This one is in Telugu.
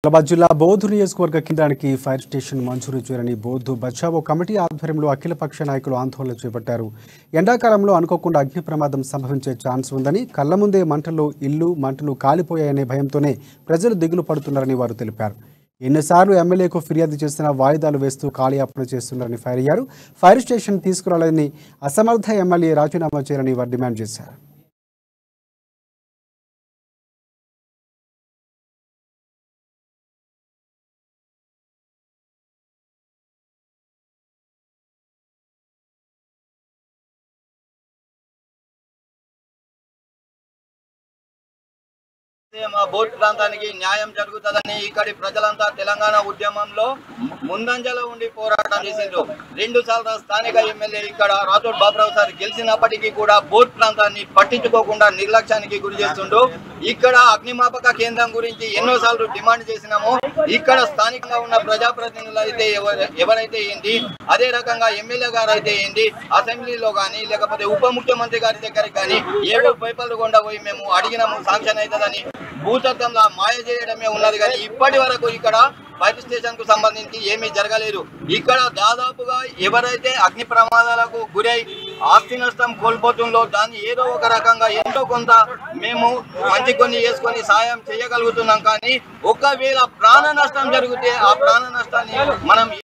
హైదరాబాద్ జిల్లా బౌద్ధ్ నియోజకవర్గ కేంద్రానికి ఫైర్ స్టేషన్ మంజూరు చేయాలని బౌద్ధ్ బచావో కమిటీ ఆధ్వర్యంలో అఖిలపక్ష నాయకులు ఆందోళన చేపట్టారు. ఎండాకాలంలో అనుకోకుండా అగ్ని ప్రమాదం సంభవించే ఛాన్స్ ఉందని, కళ్ల ముందే మంటలు కాలిపోయాయనే భయంతోనే ప్రజలు దిగులు పడుతున్నారని వారు తెలిపారు. ఎన్నిసార్లు ఎమ్మెల్యేకు ఫిర్యాదు చేసినా వాయిదాలు వేస్తూ కాలయాపన చేస్తున్నారని ఫైర్ అయ్యారు. ఫైర్ స్టేషన్ తీసుకురాలని అసమర్థ ఎమ్మెల్యే రాజీనామా చేయాలని వారు డిమాండ్ చేశారు. మా బోర్డు ప్రాంతానికి న్యాయం జరుగుతుందని ఇక్కడి ప్రజలంతా తెలంగాణ ఉద్యమంలో ముందంజలో ఉండి పోరాటం చేసిండ్రు. 2 సార్లు స్థానిక ఎమ్మెల్యే ఇక్కడ రాథోడ్ బాబురావు సార్ గెలిచినప్పటికీ కూడా బోర్డు ప్రాంతాన్ని పట్టించుకోకుండా నిర్లక్ష్యానికి గురి చేస్తుండ్రు. ఇక్కడ అగ్నిమాపక కేంద్రం గురించి ఎన్నోసార్లు డిమాండ్ చేసినాము. ఇక్కడ స్థానికంగా ఉన్న ప్రజాప్రతినిధులు అయితే ఎవరైతే ఏంటి, అదే రకంగా ఎమ్మెల్యే గారు అయితే ఏంటి, అసెంబ్లీలో కానీ లేకపోతే ఉప ముఖ్యమంత్రి గారి దగ్గరికి కానీ ఏడు పైపలు కొండ పోయి మేము అడిగినాము, శాంక్షన్ అవుతుందని భూతత్వంలో మాయ చేయడమే ఉన్నది. కానీ ఇప్పటి వరకు ఇక్కడ ఫైర్ స్టేషన్ కు సంబంధించి ఏమీ జరగలేదు. ఇక్కడ దాదాపుగా ఎవరైతే అగ్ని ప్రమాదాలకు గురై ఆస్తి నష్టం కోల్పోతుందో దాన్ని ఏదో ఒక రకంగా ఎంతో కొంత మేము మంచి కొన్ని చేసుకొని సాయం చేయగలుగుతున్నాం. కానీ ఒకవేళ ప్రాణ నష్టం జరిగితే ఆ ప్రాణ నష్టాన్ని మనం